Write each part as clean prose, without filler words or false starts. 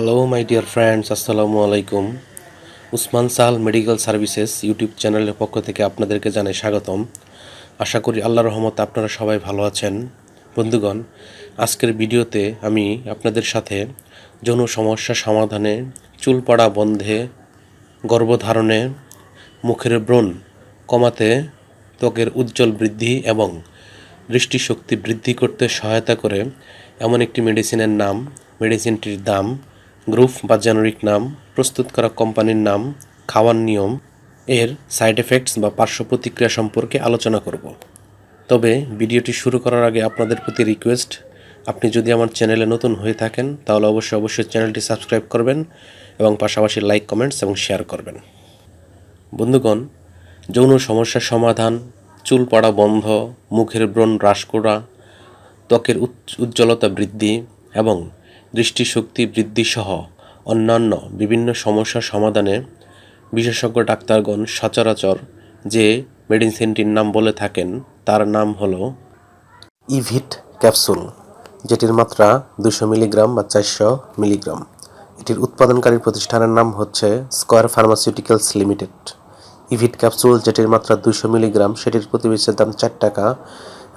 Hello my dear friends, আসসালামু আলাইকুম। উসমান সাল মেডিকেল সার্ভিসেস ইউটিউব চ্যানেলের পক্ষ থেকে আপনাদেরকে জানাই স্বাগতম। আশা করি আল্লাহর রহমতে আপনারা সবাই ভালো আছেন। বন্ধুগণ, আজকের ভিডিওতে আমি আপনাদের সাথে যৌন সমস্যা সমাধানে, চুল পড়া বন্ধে, গর্ভধারণে, মুখের ব্রণ কমাতে, ত্বকের উজ্জ্বল বৃদ্ধি এবং দৃষ্টিশক্তি বৃদ্ধি করতে সহায়তা করে এমন একটি মেডিসিনের নাম, মেডিসিনটির দাম, গ্রুপ বা জেনারিক নাম, প্রস্তুত করা কোম্পানির নাম, খাওয়ার নিয়ম, এর সাইড এফেক্টস বা পার্শ্ব প্রতিক্রিয়া সম্পর্কে আলোচনা করব। তবে ভিডিওটি শুরু করার আগে আপনাদের প্রতি রিকোয়েস্ট, আপনি যদি আমার চ্যানেলে নতুন হয়ে থাকেন তাহলে অবশ্যই চ্যানেলটি সাবস্ক্রাইব করবেন এবং পাশাপাশি লাইক, কমেন্টস এবং শেয়ার করবেন। বন্ধুগণ, যৌন সমস্যার সমাধান, চুল পড়া বন্ধ, মুখের ব্রণ হ্রাস করা, ত্বকের উজ্জ্বলতা বৃদ্ধি এবং দৃষ্টিশক্তি বৃদ্ধি সহ অন্যান্য বিভিন্ন সমস্যার সমাধানে বিশেষজ্ঞ ডাক্তারগণ সচরাচর যে মেডিসিনটির নাম বলে থাকেন তার নাম হলো ইভিট ক্যাপসুল, যেটির মাত্রা 200 মিলিগ্রাম বা 400 মিলিগ্রাম। এটির উৎপাদনকারী প্রতিষ্ঠানের নাম হচ্ছে স্কয়ার ফার্মাসিউটিক্যালস লিমিটেড। ইভিট ক্যাপসুল যেটির মাত্রা 200 মিলিগ্রাম সেটির প্রতি পিসের দাম 4 টাকা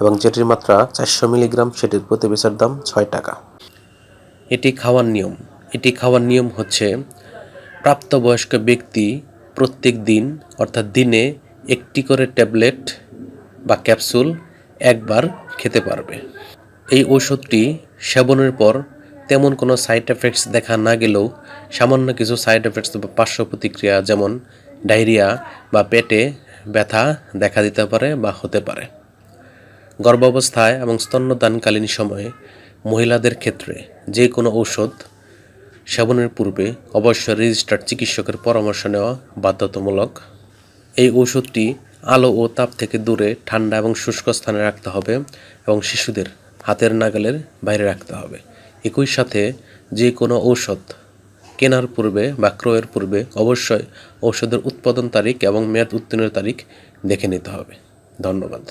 এবং যেটির মাত্রা 400 মিলিগ্রাম সেটির প্রতি পিসের দাম 6 টাকা। এটি খাওয়ার নিয়ম হচ্ছে প্রাপ্তবয়স্ক ব্যক্তি প্রত্যেক দিন অর্থাৎ দিনে একটি করে ট্যাবলেট বা ক্যাপসুল একবার খেতে পারবে। এই ঔষধটি সেবনের পর তেমন কোনো সাইড এফেক্টস দেখা না গেলেও সামান্য কিছু সাইড এফেক্টস বা পার্শ্ব প্রতিক্রিয়া যেমন ডায়রিয়া বা পেটে ব্যথা দেখা দিতে পারে বা হতে পারে। গর্ভাবস্থায় এবং স্তন্যদানকালীন সময়ে মহিলাদের ক্ষেত্রে যে কোনো ঔষধ সেবনের পূর্বে অবশ্যই রেজিস্টার্ড চিকিৎসকের পরামর্শ নেওয়া বাধ্যতামূলক। এই ঔষধটি আলো ও তাপ থেকে দূরে ঠান্ডা এবং শুষ্ক স্থানে রাখতে হবে এবং শিশুদের হাতের নাগালের বাইরে রাখতে হবে। একই সাথে যে কোনো ঔষধ কেনার পূর্বে বা ক্রয়ের পূর্বে অবশ্যই ঔষধের উৎপাদন তারিখ এবং মেয়াদ উত্তীর্ণের তারিখ দেখে নিতে হবে। ধন্যবাদ।